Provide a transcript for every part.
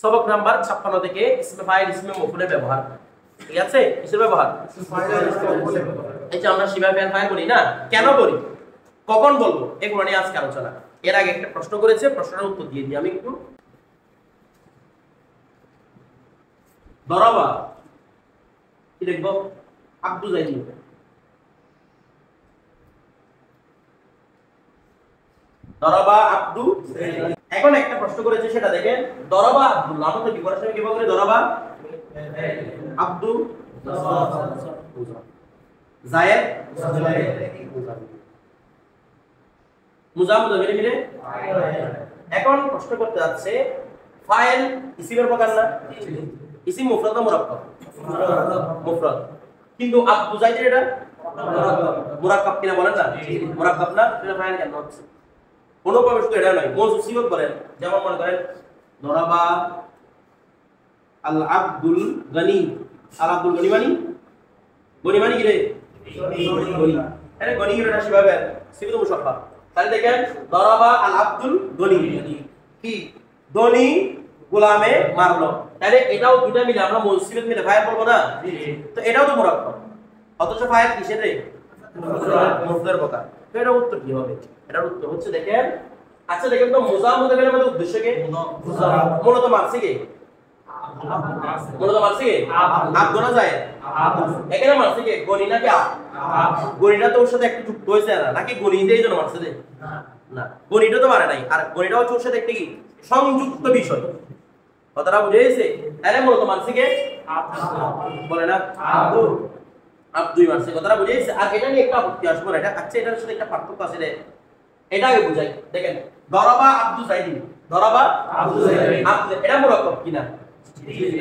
সবক নাম্বার 56 থেকে ইসমে ফাইল ইসমে মফউলের ব্যবহার। ঠিক আছে, কিসের ব্যবহার? এই যে আমরা শিবা ফাইল বলি না, কেন বলি, কখন বলবো, এগুলো নিয়ে আজকে আলোচনা। এর আগে একটা প্রশ্ন করেছে, প্রশ্নের উত্তর দিয়ে দিই আমি একটু। দরাবা কি লিখবো? আব্দু জাইদি। দরাবা আব্দু জাইদি। এখন একটা প্রশ্ন করেছে, সেটা দেখেন। দরাবা আব্দুল্লাহ, আমরা তো বিপরীত সময় কিভাবে করি? দরাবা আব্দু জায়েদ মুজাফ মুজাফির মিলে। এখন প্রশ্ন করতে যাচ্ছে, ফাইল ইসিমের প্রকার না? ইসিম মুফরাদ না মুরাক্কাব? মুফরাদ। কিন্তু আব্দু জাইদ এটা মুরাক্কাব কিনা বলেন না? মুরাক্কাব না, এটা ফাইল কেন হচ্ছে? অনুপ্রবেশ তো এটা নয়, মৌজু সিফত বলেন। যেমন মনে করেন দরাবা আল আব্দুল গনি। আল আব্দুল গনি মানে গনি মানে কি রে? গনি। আরে গনি এটা শিবাবে সিফত মুশাফফা। তাহলে দেখেন দরাবা আল আব্দুল গনি, কি গনি গোলামে মারলো। তাহলে এটাও দুটো মিলে আমরা মৌজু সিফত মিলে ফাইল বলবো না? তো এটাও তো মুরাক্কাব, অথচ ফাইল কিসের রে? মুফরাদের প্রকার। তো এটার উত্তর কি হবে? এটার উত্তর হচ্ছে দেখেন, আচ্ছা দেখেন তো মুজাফ মুজাফিরের মধ্যে উদ্দেশ্য কি? মূলত মারছে কি? মূলত মারছে কি? আব্দু না জায়েদ? এখানে মারছে কি? গনি নাকি আব? গনিটা তো ওর সাথে একটু যুক্ত হয়েছে না, নাকি গনিতে এই জন্য মারছে রে? না, গনিটা তো মারে নাই, আর গনিটা হচ্ছে ওর সাথে একটা কি সংযুক্ত বিষয়। কথাটা বুঝে গেছে? তাহলে মূলত মারছে কি? বলে না আব্দু, আব্দুই মারছে। কথাটা বুঝে গেছে? আর এটা নিয়ে একটা আপত্তি আসবে না, এটা আচ্ছা এটার সাথে একটা পার্থক্য আছে রে, এটা আগে বুঝাই। দেখেন দরাবা আব্দু জাইদি, দরাবা আব্দু জাইদি, এটা মুরাক্কাব কিনা?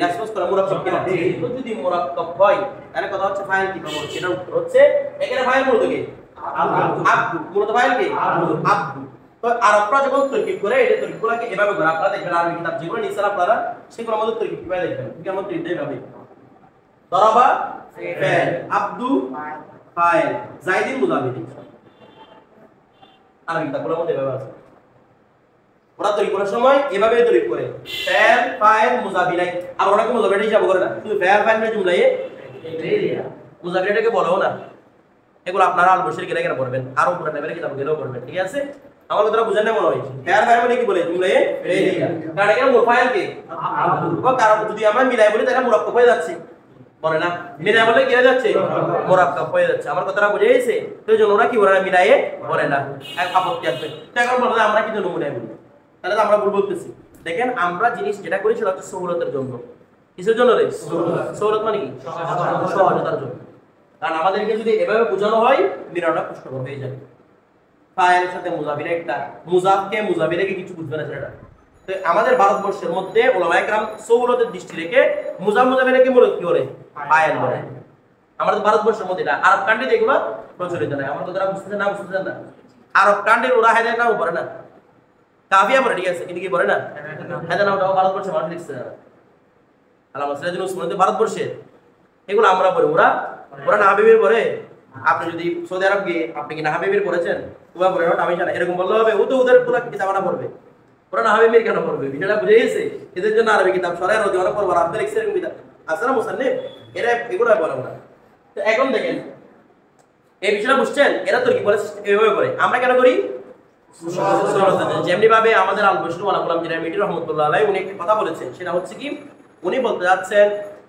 এক্সপোজ করা মুরাক্কাব কিনা? তো যদি মুরাক্কাব হয় তাহলে কথা হচ্ছে ফাইল কি পাবো? এটার উত্তর হচ্ছে এখানে ফাইল মূলত কি? আব্দু। মূলত ফাইল কি? আব্দু। তো আরবরা যখন তরকিব করে, এটা তরকিবগুলোকে এভাবে করে আপনারা দেখবেন, আরবি কিতাব যেগুলো নিছেন আপনারা সেগুলো আমাদের তরকিব কিভাবে দেখবেন, ঠিক আমাদের এইভাবে দরাবা ফাইল, আব্দু ফাইল, জাইদিন মুজাফির। আরবি কিতাবগুলোর মধ্যে এভাবে আছে। ওরা তৈরি করার সময় এভাবে তৈরি করে ফাইল ফাইল মুজাফিরাই। আর ওরা কি মুজাফিরাই হিসাব করে না, শুধু ফাইল ফাইল এর জুমলায়ে মুজাফিরাটাকে বলেও না। এগুলো আপনারা আল বসির গেলে পড়বেন, আর উপরে লেভেলে কিতাব গেলেও পড়বেন। ঠিক আছে, আমার কথাটা বুঝেন না মনে হয়? ফাইল ফাইল মানে কি বলে? জুমলায়ে ফেলিয়া। কারণ এখানে মুফাইল কি? আব্দু। কারণ যদি আমরা মিলাই বলি তাহলে মুরাক্কাব হয়ে যাচ্ছে, বলে না? মিলাই বলে কি হয়ে যাচ্ছে? মুরাক্কাব হয়ে যাচ্ছে। আমার কথাটা বুঝে গেছে? তো এই জন্য ওরা কি বলে না, মিলায়ে বলে না, এক আপত্তি আসবে। তো এখন বলে আমরা কি জন্য মিলাই বলি? তাহলে তো আমরা ভুল বলতেছি। দেখেন আমরা জিনিস যেটা করি সেটা হচ্ছে সহলতের জন্য। কিসের জন্য রে? সহলত মানে কি? সহজতার জন্য। কারণ আমাদেরকে যদি এভাবে বোঝানো হয় মিলানোটা কষ্টকর হয়ে যাবে। ফাইলের সাথে মুজাফির একটা, মুজাফকে মুজাফিরকে কিছু বুঝবে না সেটা। তো আমাদের ভারতবর্ষের মধ্যে উলামায়ে কেরাম সহলতের দৃষ্টি রেখে মুজাফ মুজাফিরকে মূলত কি করে? ফাইল বলে। আমাদের ভারতবর্ষের মধ্যে এটা, আরব কান্ট্রিতে এগুলো প্রচলিত নাই। আমার কথাটা বুঝতেছেন না? বুঝতেছেন না? আরব কান্ট্রির ওরা হেদায়েত নাও পড়ে না, কাফিয়া পড়ে। ঠিক আছে, কিন্তু কি পড়ে না? হেদায়েত নাওটাও ভারতবর্ষের মানুষ লিখছে না। আল্লামা সিরাজুল উসমানী ভারতবর্ষে, এগুলো আমরা পড়ি, ওরা না হাবিবের পড়ে। আপনি যদি সৌদি আরব গিয়ে আপনি কি না হাবিবের পড়েছেন? ওরা পড়ে না, আমি জানি, এরকম বললে হবে? ও তো ওদের পুরো কিতাব না পড়বে, ওরা না হাবিবের কেন পড়বে? বিষয়টা বুঝে গেছে? এদের জন্য আরবি কিতাব সরাই রদি ওরা পড়বার আপনাদের লিখছে এরকম কিতাব আছে না মুসান্নিফ, এরা এগুলো বলে ওরা। তো এখন দেখেন এই বিষয়টা বুঝছেন? এরা তো কি বলে এইভাবে করে, আমরা কেন করি? যেমনি ভাবে আমাদের আল বৈষ্ণব আল গোলাম জিরামিটি রহমতুল্লাহ আলাইহি উনি একটা কথা বলেছেন, সেটা হচ্ছে কি, উনি বলতে যাচ্ছেন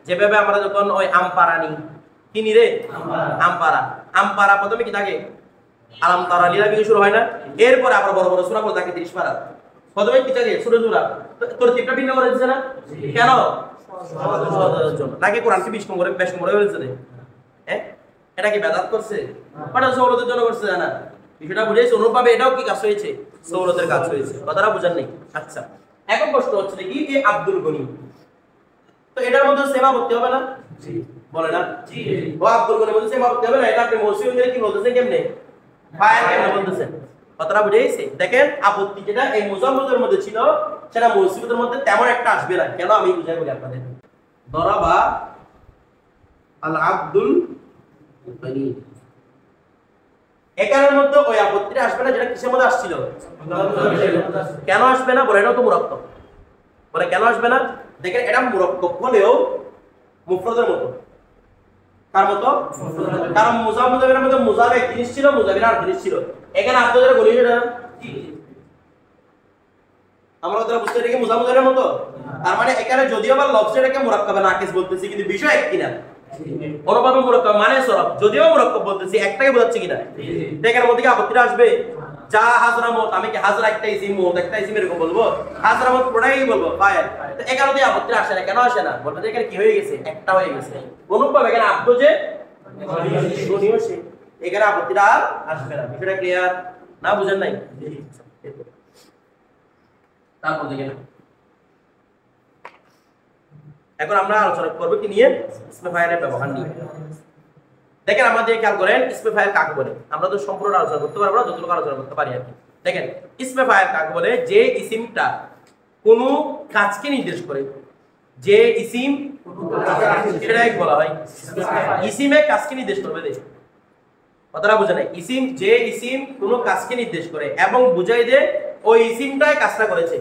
যেভাবে আমরা যখন ওই আমপারানি কিনি রে, আমপারা প্রথমে কি থাকে? আলাম তারা লীলা দিয়ে শুরু হয় না? এরপরে আবার বড় বড় সূরা গুলো থাকে 30 পারা। প্রথমে কি থাকে? সূরা সূরা। তরতিবটা ভিন্ন করে দিয়েছে না? কেন? সহজতার জন্য। নাকি কোরআনকে 20 নম্বরে 22 নম্বরে বলেছে রে? হ্যাঁ, এটা কি বেদাত করছে? ওটা সহলতের জন্য করছে না? বিষয়টা বুঝেছে? অনুরূপভাবে এটাও কি কাজ হয়েছে? সহলতের কাজ হয়েছে। কথাটা বুঝেন নাই? আচ্ছা, এখন প্রশ্ন হচ্ছে কি, এই আব্দুল গনি, তো এটার মধ্যে সেবা করতে হবে না? জি। বলে না? জি। ও আব্দুল গনির মধ্যে সেবা করতে হবে না? এটা আপনি মৌসুম দিয়ে কি বলতেছেন? কেমনে ফাইল কেমনে বলতেছেন? কথাটা বুঝে গেছে? দেখেন আপত্তি যেটা এই মুজাম্মদের মধ্যে ছিল সেটা মৌসুমের মধ্যে তেমন একটা আসবে না। কেন আমি বুঝাই বলি আপনাদের। দরাবা আল আব্দুল গনি, একারের মধ্যে ওই আপত্তিটা আসবে না যেটা কিসের মধ্যে আসছিল? কেন আসবে না? বলে এটাও তো মুরাক্কাব। বলে কেন আসবে না? দেখেন এটা মুরাক্কাব হলেও মুফরাদের মতো। কার মতো? কারণ মুজাফের মধ্যে মুজাফ এক জিনিস ছিল, মুজাফির আর জিনিস ছিল। এখানে আপনাদের বলি এটা আমরা ওদের বুঝতে পারি কি মুজাফের মতো? তার মানে এখানে যদিও বা লফজটাকে মুরাক্কাবে নাকিস বলতেছি, কিন্তু বিষয় এক কিনা? অনুপাবে মুরাক্কাব মানে সরফ, যদিও মুরাক্কাব বলতেছি একটাকে বোঝাচ্ছে কিনা? এখানের মধ্যে কি আপত্তিটা আসবে? যা হাজরামত, আমি কি হাজরা একটা ইসিম, মত একটা ইসিম এরকম বলবো? হাজরামত পুরাই বলবো ফাইল। তো এখানে দিয়ে আপত্তি আসে না, কেন আসে না? বলতে এখানে কি হয়ে গেছে? একটা হয়ে গেছে। অনুপাবে এখানে আব্দ যে শুনিও সে, এখানে আপত্তিটা আর আসবে না। বিষয়টা ক্লিয়ার না? বুঝেন নাই? তারপর দেখেন এখন আমরা আলোচনা করব কি নিয়ে? ইসমে ফাইলের ব্যবহার নিয়ে। দেখেন আমাদের খেয়াল করেন ইসমে ফাইল কাকে বলে। আমরা তো সম্পূর্ণ আলোচনা করতে পারবো না, যতটুকু আলোচনা করতে পারি আর কি। দেখেন ইসমে ফাইল কাকে বলে? যে ইসিমটা কোনো কাজকে নির্দেশ করে। যে ইসিম সেটাই বলা হয় ইসিমে কাজকে নির্দেশ করবে। দেখুন কথাটা বুঝে নাই? ইসিম, যে ইসিম কোনো কাজকে নির্দেশ করে এবং বুঝাই দে ওই ইসিমটাই কাজটা করেছে।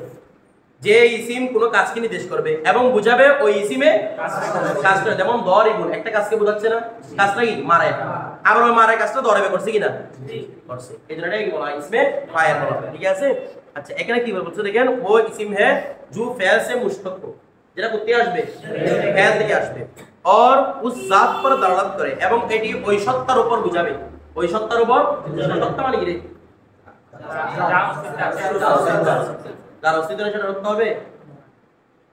যে ইসিম কোনো কাজকে নির্দেশ করবে এবং বুঝাবে ওই ইসিমে কাজটা। যেমন দরিবুন একটা কাজকে বোঝাচ্ছে না? কাজটা কি? মারে। আবার ওই মারে কাজটা দরিবে করছে কিনা? করছে। এই জন্য এটাকে বলা হয় ইসমে ফাইল বলা হয়। ঠিক আছে? আচ্ছা এখানে কি বলছে দেখেন, ও ইসিম है जो फेल से मुश्तक हो, যেটা করতে আসবে ফেল থেকে আসবে, और उस जात पर दलालत করে এবং এটি ওই সত্তার উপর বুঝাবে। ওই সত্তার উপর, সত্তা মানে কি রে? যার অস্তিত্ব সেটা সত্য হবে?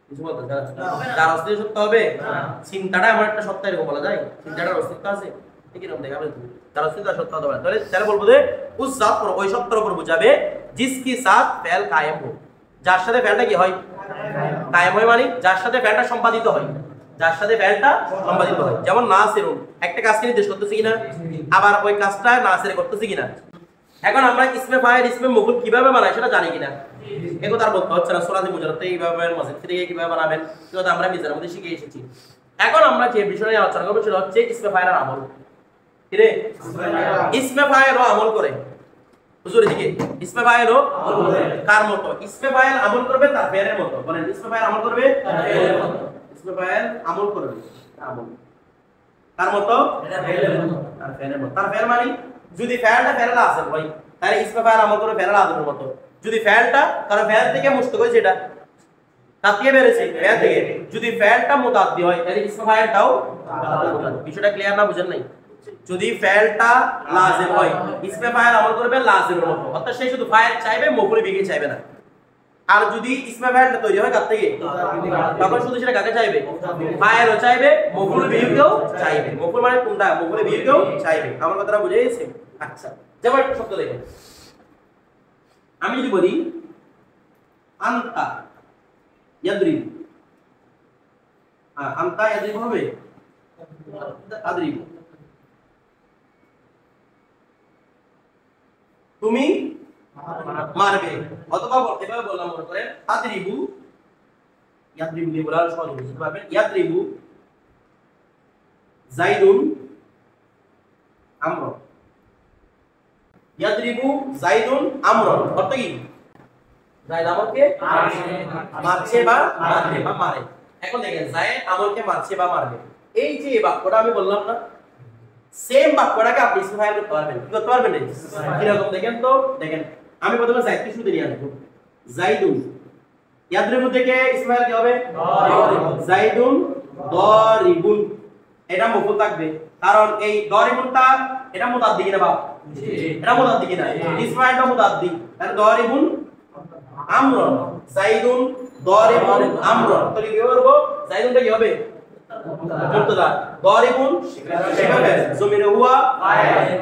কিছু বলতে যার অস্তিত্ব সত্য হবে? চিন্তাটা এমন একটা সত্তা এরকম বলা যায়? চিন্তাটার অস্তিত্ব আছে? কিরকম দেখাবে? যার অস্তিত্ব সত্য হবে না, তাহলে বলবো যে উস জাত পর, ওই সত্তার উপর বুঝাবে জিসকি সাথ ফেল কায়েম हो, যার সাথে ফেলটা কি হয়? কায়েম হয় মানে যার সাথে ফেলটা সম্পাদিত হয়। যার সাথে ফেলটা সম্পাদিত হয়। যেমন নাসিরুন একটা কাজকে নির্দেশ করতেছে কিনা, আবার ওই কাজটা নাসির করতেছে কিনা। এখন আমরা ইসমে ফাইল ইসমে মফউল কিভাবে বানাই সেটা জানি কিনা? এগুলো তার বলতে হচ্ছে না। সুরাতে মুজাররদ এইভাবে মাজিদ থেকে কিভাবে বানাবেন সেটা আমরা নিজের মধ্যে শিখে এসেছি। এখন আমরা যে বিষয় নিয়ে আলোচনা করব সেটা হচ্ছে ইসমে ফাইলের আমল। কি রে? ইসমে ফাইল ও আমল করে। হুজুর এদিকে ইসমে ফাইল ও কার মতো? ইসমে ফাইল আমল করবে তার ফেলের মতো। বলেন ইসমে ফাইল আমল করবে তার ফেলের মতো। ইসমে ফাইল আমল করবে আমল কার মতো? তার ফেলের মতো। তার ফেল মানে যদি ফেলটা ফেলা আছে ভাই তাহলে ইসমে ফাইল আমল করবে ফেলা আদরের মতো। যদি ফেলটা কারণ ফেল থেকে মুশতাক হয়েছে, এটা কার থেকে বেরেছে? ফেল থেকে। যদি ফেলটা মুতাদ্দি হয় তাহলে ইসমে ফাইলটাও মুতাদ্দি। বিষয়টা ক্লিয়ার না? বুঝেন নাই? যদি ফেলটা লাজিম হয় ইসমে ফাইল আমল করবে লাজিমের মতো, অর্থাৎ সে শুধু ফাইল চাইবে মফউল বিহি চাইবে না। আর যদি ইসমে ফাইলটা তৈরি হয় কার থেকে? তখন শুধু সেটা কাকে চাইবে? ফাইলও চাইবে, মফউল বিহিকেও চাইবে। মফউল মানে কোনটা? মফউল বিহিকেও চাইবে। আমার কথাটা বুঝে গেছে? আচ্ছা যেমন একটা শব্দ দেখেন, আমি যদি বলি আনতা ইয়াদরিব, আনতা ইয়াদরিব হবে আদরিব, তুমি মারবে। অথবা এভাবে বললাম মনে করেন আদরিবু, ইয়াদরিবু দিয়ে বলার সহজ বুঝতে পারবেন। ইয়াদরিবু যাইদুন আমর, ইয়াদরিবু যাইদুন আমর অর্থ কি? যায়েদ আমরকে মারছে বা মারবে বা মারে। এখন দেখেন যায়েদ আমরকে মারছে বা মারবে, এই যে বাক্যটা আমি বললাম না, সেম বাক্যটাকে আপনি ইসমে ফাইল করতে পারবেন। কি করতে পারবেন? কিরকম দেখেন তো, দেখেন আমি প্রথমে যায়েদকে শুরুতে নিয়ে আসবো। যাইদুন ইয়াদরিবু থেকে ইসমে ফাইল কি হবে? যাইদুন দরিবুন, এটা মফউল থাকবে কারণ এই দরিবুনটা এটা মুতাদ্দি কিনা বাপ? এটা মুতাদ্দি কিনা? ইসমে ফাইলটা মুতাদ্দি, তাহলে দরিবুন আমরুন, যাইদুন দরিবুন আমরুন। তাহলে কি করব? যাইদুনটা কি হবে? মুবতাদা, দরিবুন সেভাবে জমিনে হুয়া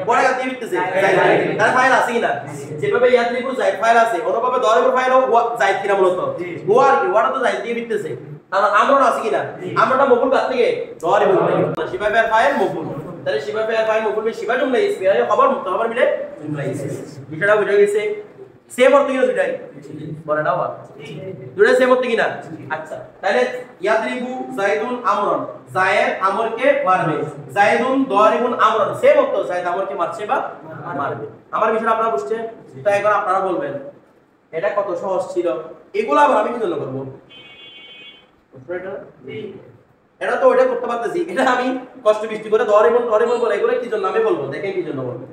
পড়া দিয়ে দিতেছে যাইদ, তার ফাইল আছে কিনা? যেভাবে ইয়াদরিবু যাইদ ফাইল আছে অনুভাবে দরিবুর ফাইলও যাইদ কিনা মূলত হুয়া, আর কি হুয়াটা তো যাইদ দিয়ে দিতেছে। তাহলে আমরুন আছে কিনা? আমরুনটা মফউল কার থেকে? দরিবুন থেকে। শিবাবে ফাইল মফউল, তাহলে শিবাবে ফাইল মফউল শিবা জুমলা ইসমি আর খবর মুক্ত খবর মিলে জুমলা ইসমি। বিষয়টা বুঝা গেছে? সেম অর্থ কিনা দুটাই? বলে না বাবা দুটাই সেম অর্থ কিনা? আচ্ছা তাহলে ইয়াদরিবু যাইদুন আমরুন, যায়েদ আমরকে মারবে, যাইদুন দরিবুন আমরুন সেম অর্থ, যায়েদ আমরকে মারছে বা মারবে। আমার বিষয়টা আপনারা বুঝছেন? তো এখন আপনারা বলবেন এটা কত সহজ ছিল। এগুলো আবার আমি কি জন্য করব? এটা তো ওইটা করতে পারতেছি, এটা আমি কষ্ট বৃষ্টি করে দরিমন বলে এগুলো কি জন্য আমি বলবো, দেখেন কি জন্য বলবো।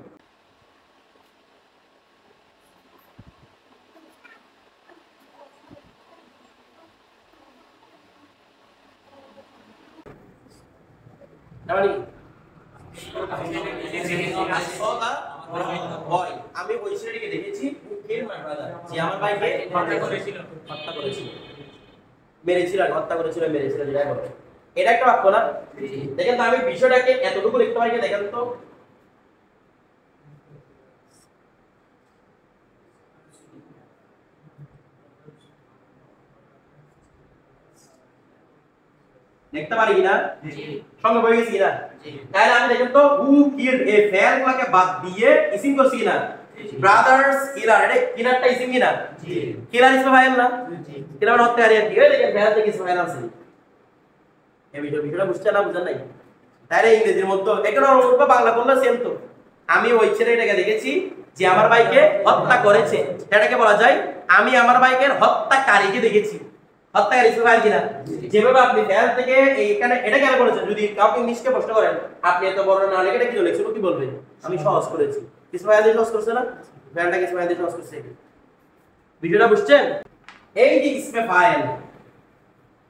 আমি ওই ছেলেটিকে দেখেছি যে আমার ভাইকে হত্যা করেছিল, মেরেছিল, হত্যা করেছিল, মেরেছিল, যেটা বলে এটা একটা বাক্য না? দেখেন তো আমি বিষয়টাকে এতটুকু লিখতে পারি, দেখেন তো দেখতে পারি কিনা, সঙ্গে বই গেছি কিনা? তাহলে আমি দেখেন তো হু কিলড এ ফেল গুলোকে বাদ দিয়ে ইসিম করছি কিনা? ব্রাদার্স কিলার, এটা কিলারটা ইসিম কিনা? কিলার ইসমে ফাইল না? কিলার মানে হত্যা আর কি, ওই দেখেন ফেল থেকে ইসমে ফাইল আছে। এই বিষয়টা বুঝছেন না, বুঝেন নাই? তাহলে ইংরেজির মধ্যে এখানে অনুরূপ বাংলা বললে সেম তো। আমি ওই ছেলেটাকে দেখেছি যে আমার ভাইকে হত্যা করেছে, এটাকে বলা যায় আমি আমার ভাইকে হত্যাকারীকে দেখেছি। হত্যাকারী ইসমে ফাইল কিনা? যেভাবে আপনি ফেল থেকে এইখানে এটা কেন করেছেন, যদি কাউকে ইংলিশকে প্রশ্ন করেন আপনি এত বড় না লিখে এটা কি লিখছেন, কি বলবেন? আমি সহজ করেছি। ইসমে ফাইল দিয়ে সহজ করছে না, ফেলটাকে ইসমে ফাইল দিয়ে সহজ করছে। ভিডিওটা বুঝছেন? এই যে ইসমে ফাইল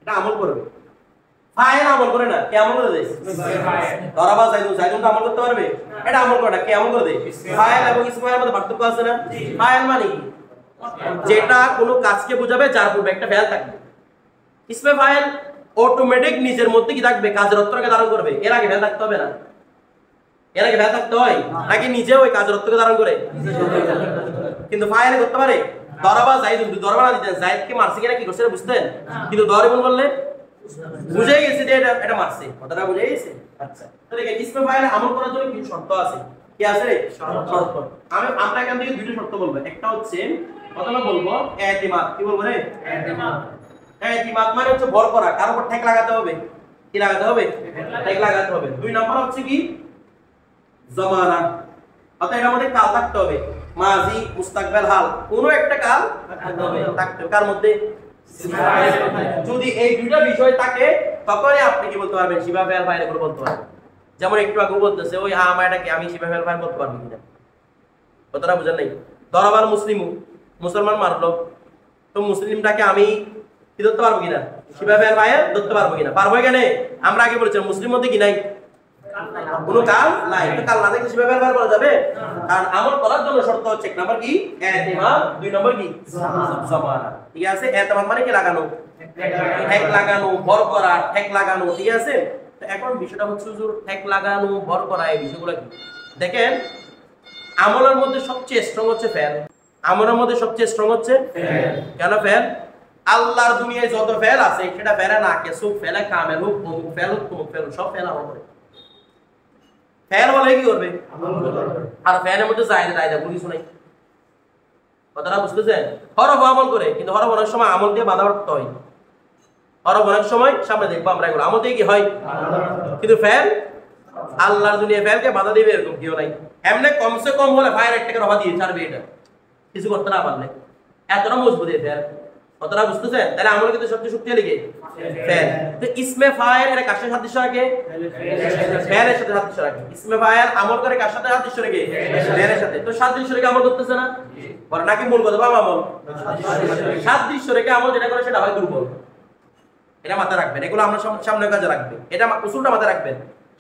এটা আমল করবে, ফাইল আমল করে না, কে আমল করে দেয়? দরাবা জাইদুন তো আমল করতে পারবে, এটা আমল করে না, কে আমল করে দেয়? ফাইল এবং ইসমে ফাইলের মধ্যে পার্থক্য আছে না? ফাইল মানে কি? যেটা কোনো কাজকে বোঝাবে যার পূর্বে একটা ফেল থাকবে। ইসমে ফাইল অটোমেটিক নিজের মধ্যে কি থাকবে, কাজের অর্থকে ধারণ করবে, এর আগে ফেল থাকতে হবে না? এর আগে ফেল থাকতে হয় নাকি নিজে ওই কাজের অর্থকে ধারণ করে? কিন্তু ফাইল করতে পারে দরাবা জাইদুন, দরাবা না দিতেন জাইদকে মারছে কিনা কি করছে বুঝতেন, কিন্তু দরিবন বললে বুঝে গেছে যে এটা মারছে, কথাটা বুঝে গেছে। আচ্ছা তো দেখেন ইসমে ফাইল আমল করার জন্য কিছু শর্ত আছে, কি আছে? শর্ত। আমরা এখান থেকে দুটো শর্ত বলবো, একটা হচ্ছে প্রথমে বলবো ইতিমাদ, কি বলবো রে? ইতিমাদ। ইতিমাদ মানে হচ্ছে ভর করা, কার উপর ঠেক লাগাতে হবে, কি লাগাতে হবে? ঠেক লাগাতে হবে। দুই নাম্বার হচ্ছে কি? জমানা, অর্থাৎ এর মধ্যে কাল থাকতে হবে, মাজি মুস্তাকবিল হাল, কোনো একটা কাল থাকতে হবে। কার মধ্যে? যদি এই দুইটা বিষয় থাকে তখনই আপনি কি বলতে পারবেন, শিবা ফেল ফাইল করে বলতে পারবেন। যেমন একটু আগে বলতেছে ওই আমাটাকে আমি শিবা ফেল ফাইল বলতে পারবো কিনা, কথাটা বুঝেন নাই? দরাবার মুসলমান মারলো, তো মুসলিমটাকে আমি কি ধরতে পারবো কিনা, শিবা ফেল ফাইল ধরতে পারবো কিনা? পারবো এখানে? আমরা আগে বলেছিলাম মুসলিম মধ্যে কি নাই, কোনো কাল নাই, তো কাল না দেখলে শিবা ফেল ফাইল বলা যাবে? কারণ আমল করার জন্য শর্ত হচ্ছে এক নাম্বার কি? ইতিমাদ, দুই নাম্বার কি? জমানা। ঠিক আছে? ইতিমাদ মানে কি? লাগানো, ঠেক লাগানো, ভর করা, ঠেক লাগানো। ঠিক আছে? তো এখন বিষয়টা হচ্ছে হুজুর ঠেক লাগানো, ভর করা, এই বিষয়গুলো কি? দেখেন আমলের মধ্যে সবচেয়ে স্ট্রং হচ্ছে ফেল। আমলের মধ্যে সবচেয়ে স্ট্রং হচ্ছে ফেল। কেন ফেল? আল্লাহর দুনিয়ায় যত ফেল আছে সেটা ফেলে না কেসুক ফেলে কামেল হুক অমুক ফেল হুক তমুক ফেল, সব ফেল আমল করে। ফেল বলে কি করবে? আর ফেলের মধ্যে জায়দা কিছু নাই, কথাটা বুঝতেছেন? হরফ আমল করে, কিন্তু হরফ অনেক সময় আমল দিয়ে বাধা করতে হয়। হরফ অনেক সময় সামনে দেখবো আমরা এগুলো আমল দিয়ে কি হয়, কিন্তু ফেল আল্লাহর দুনিয়ায় ফেলকে বাধা দিবে এরকম কেউ নাই। এমনি কমসে কম হলে ফায়ার একটাকে রফা দিয়ে ছাড়বে, এটা কিছু করতে না পারলে, এতটা মজবুত ফেল, কথাটা বুঝতেছেন? তাহলে আমল কিন্তু সবচেয়ে শক্তিশালী কে? ফেল। তো ইসমে ফাইল এটা কার সাথে সাদৃশ্য রাখে? ফেলের সাথে সাদৃশ্য রাখে। ইসমে ফাইল আমল করে কার সাথে সাদৃশ্য রাখে? ফেলের সাথে। তো সাদৃশ্য রেখে আমল করতেছে না, বলে নাকি মূল কথা বাবা আমল সাদৃশ্য রেখে আমল যেটা করে সেটা হয় দুর্বল। এটা মাথায় রাখবেন, এগুলো আমরা সামনে কাজে রাখবেন, এটা উসুলটা মাথায় রাখবেন।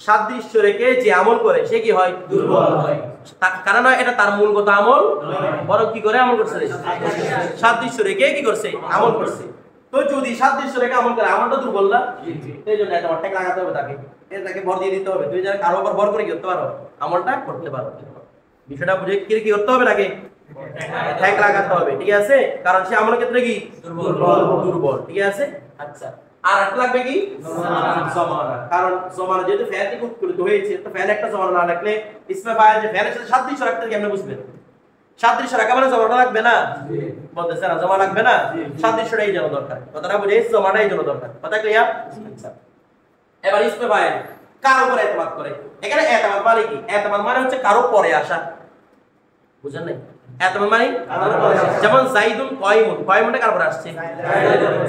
সাদৃশ্য রেখে যে আমল করে সে কি হয়? দুর্বল হয়। কারণ এটা তার মূলগত আমল, বরং কি করে আমল করছে? সাদৃশ্য রেখে কি করছে? আমল করছে। তো যদি সাদৃশ্য রেখে আমল করে আমলটা দুর্বল না, এই জন্য একটা ঠেক লাগাতে হবে তাকে, তাকে ভর দিয়ে দিতে হবে। তুই যেন কারো উপর ভর করে কি করতে পারো, আমলটা করতে পারো। বিষয়টা বুঝে কি করতে হবে নাকি? ঠেক লাগাতে হবে। ঠিক আছে? কারণ সে আমলের ক্ষেত্রে কি? দুর্বল। ঠিক আছে? আচ্ছা, আর একটা লাগবে কি? জমানা। কারণ জমানা যেহেতু ফেল থেকে উৎপন্ন হয়েছে, তো ফেল একটা জমানা না রাখলে ইসমে ফাইল যে ফেলের সাথে সাদৃশ্য রাখতে কেমনে বুঝবেন? সাদৃশ্য রাখা মানে জমানা লাগবে না, বলতেছে না জমা লাগবে না, সাদৃশ্যটাই এই জন্য দরকার। কথাটা বুঝে জমাটাই জন্য দরকার। কথা ক্লিয়ার? আচ্ছা, এবার ইসমে ফাইল কার উপরে ইতিমাদ করে? এখানে ইতিমাদ মানে কি? ইতিমাদ মানে হচ্ছে কারো পরে আসা, বুঝেন নাই? এতমাদ মানে যেমন জাইদুন কায়িমুন, কায়িমুনটা কার উপর আসছে?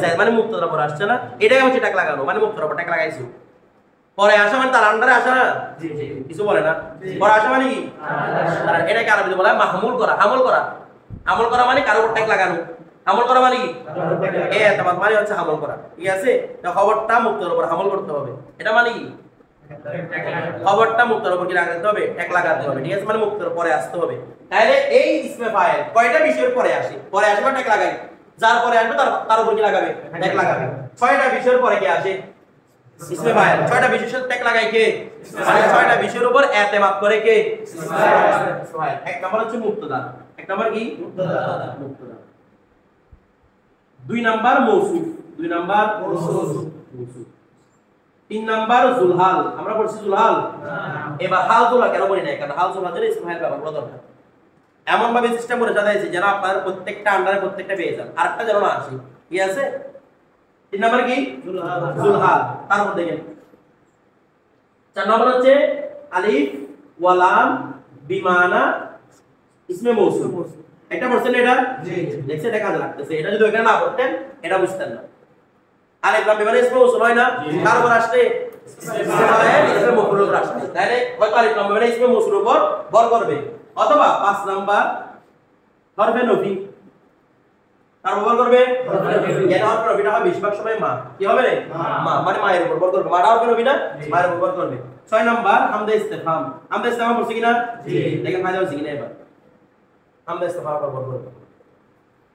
জাইদ মানে মুক্তদার উপর আসছে না? এটাই হচ্ছে টাক লাগানো, মানে মুক্তদার উপর টাক লাগাইছো। পরে আসা মানে তার আন্ডারে আসা না? কিছু বলে না। পরে আসা মানে কি? এটাকে আরবিতে বলা হয় মাহমুল করা, হামল করা। আমল করা মানে কারো উপর টাক লাগানো। আমল করা মানে কি? এতমাদ মানে হচ্ছে হামল করা। ঠিক আছে? তো খবরটা মুক্তদার উপর হামল করতে হবে। এটা মানে কি? খবরটা মুক্তার উপর কি লাগাতে হবে? এক লাগাতে হবে। ঠিক আছে? মানে মুক্তার পরে আসতে হবে। তাহলে এই ইসমে ফাইল কয়টা বিষয়ের পরে আসে? পরে আসে মানে এক লাগাই। যার পরে আসবে তার উপর কি লাগাবে? এক লাগাবে। ছয়টা বিষয়ের পরে কি আসে? ইসমে ফাইল। ছয়টা বিষয়ের সাথে এক লাগাই কে? মানে ছয়টা বিষয়ের উপর এতেমাদ করে কে? ইসমে ফাইল। এক নাম্বার হচ্ছে মুক্তদা। এক নাম্বার কি? মুক্তদা। দুই নাম্বার মৌসুফ। দুই নাম্বার মৌসুফ। 3 নাম্বার জুলহাল। আমরা পড়ছি জুলহাল। এবার হাল জুলহাল কেন বলি না? কারণ হাল জুলহাল এর ইসমে ফাইল ব্যবহার করা দরকার। এমন ভাবে সিস্টেম করে সাজাইছি যেন আপনার প্রত্যেকটা আন্ডারে প্রত্যেকটা পেয়ে যান। আরেকটা যেন না আসে। ঠিক আছে? 3 নাম্বার কি? জুলহাল। তারপর দেখেন 4 নাম্বার হচ্ছে আলিফ ওয়া লাম বিমানা ইসমে মৌসুম। এটা পড়ছেন এটা? জি। দেখছেন এটা কাজে লাগতেছে। এটা যদি ওখানে না পড়তেন এটা বুঝতেন না। আলিফ লাম বিমানা ইসমে মৌসুম হয় না? কার উপর আসছে? ইসমে মৌসুমের উপর আসছে। তাহলে হয়তো আলিফ লাম বিমানা ইসমে মৌসুমের উপর ভর করবে, অথবা 5 নাম্বার হরফে নফি তার উপর করবে কেন? হরফে নফিটা হয় বেশিরভাগ সময় মা। কি হবে? মা মানে মায়ের উপর ভর করবে। মাটা হরফে নফি না? মায়ের উপর ভর করবে। 6 নাম্বার হামদে ইস্তেফহাম। হামদে ইস্তেফহাম পড়ছে কিনা? জি। দেখেন ফায়দা হচ্ছে কিনা এবার। হামদে ইস্তেফহাম উপর ভর করবে।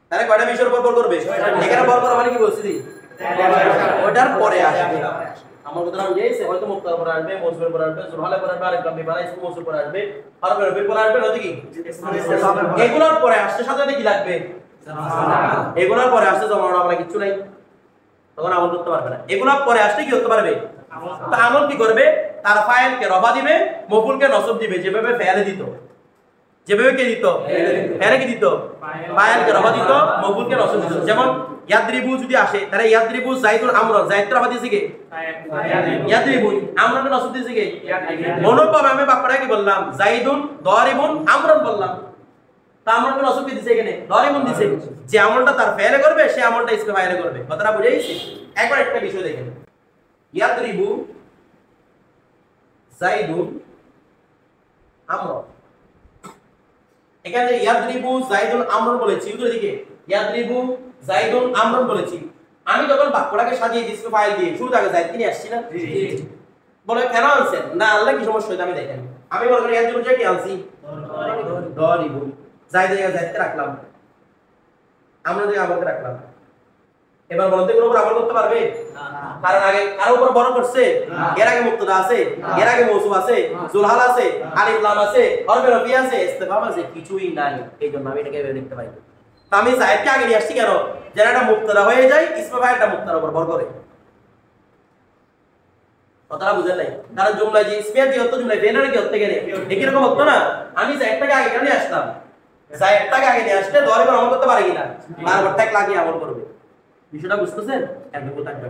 তাহলে কয়টা বিষয়ের উপর ভর করবে? এখানে ভর করা মানে কি বলছি? ওটার পরে আসবে। আমার কথা বুঝাইছে? হয়তো মুক্তার উপর আসবে, মৌসুমের উপর আসবে, জুলহালের উপর আসবে, আলিফ লাম বিমানা ইসমে মৌসুমের উপর আসবে, হরফে নফির উপর আসবে, নয়তো কি? এগুলোর পরে আসছে সাথে সাথে কি লাগবে? এগুলোর পরে আসছে জমানো আমরা কিছু নাই, তখন আমল করতে পারবে না। এগুলোর পরে আসলে কি করতে পারবে? তো আমল কি করবে? তার ফাইলকে রফা দিবে, মফুলকে নসব দিবে, যেভাবে ফাইলে দিত। যেভাবে কে দিত? ফাইলে কি দিত? ফাইলকে রফা দিত, মফুলকে নসব দিত। যেমন ইয়াদরিবু যদি আসে, তাহলে ইয়াদরিবু জাইদুন আমরন, জাইদ রফা দিয়েছে কে? ইয়াদরিবু। আমরনকে নসব দিয়েছে কে? অনুরূপভাবে আমি বাক্যটা কি বললাম? জাইদুন দারিবুন আমরন বললাম। তা আমলটা নসব কি দিছে এখানে? দারিবুন দিছে। যে আমলটা তার ফাইলে করবে সে আমলটা ইসমে ফাইলে করবে। কথাটা বুঝাইছি? একবার একটা বিষয় দেখেন। ইয়াদরিবু জাইদুন আমরন। এখানে ইয়াদরিবু জাইদুন আমরন বলেছি, উত্তর দিকে ইয়াদরিবু জাইদুন আমরন বলেছি। আমি যখন বাক্যটাকে সাজিয়ে ইসমে ফাইল দিয়ে শুরু থেকে জাইদ কি আসছি না? জি। বলে কেন আনছেন? না আল্লাহ কি সমস্যা হইছে? আমি দেখেন আমি বলবো ইয়াদরিবু কি আনছি? দারিবু। জাইদে জাইদকে রাখলাম, আমরন দিয়ে আমরকে রাখলাম। এবার বলতে কোন উপর আমল করতে পারবে? কারণ আগে কারো উপর বড় করছে? এর আগে মুক্তদা আছে, এর আগে মৌসুম আছে, জুলহাল আছে, আলিফ লাম আছে, হরফে নফি আছে, ইস্তেফহাম আছে, কিছুই নাই। এইজন্য আমি এটাকে দেখতে পাই। তো আমি জাইদকে আগে নিয়ে আসছি কেন? যেন এটা মুক্তদা হয়ে যায়, ইসমে ফাইলটা মুক্তার উপর ভর করে। কথাটা বুঝেন নাই? কারণ জুমলা যে ইসমিয়া কি হতো, জুমলা ফেনারে কি হতে গেলে একই রকম হতো না। আমি জাইদটাকে আগে কেন নিয়ে আসতাম? জাইদটাকে আগে নিয়ে আসলে দরিবর আমল করতে পারে কিনা? বারবার ট্যাগ লাগিয়ে আমল করবে। বিষয়টা বুঝতেছেন? একদম থাকবে।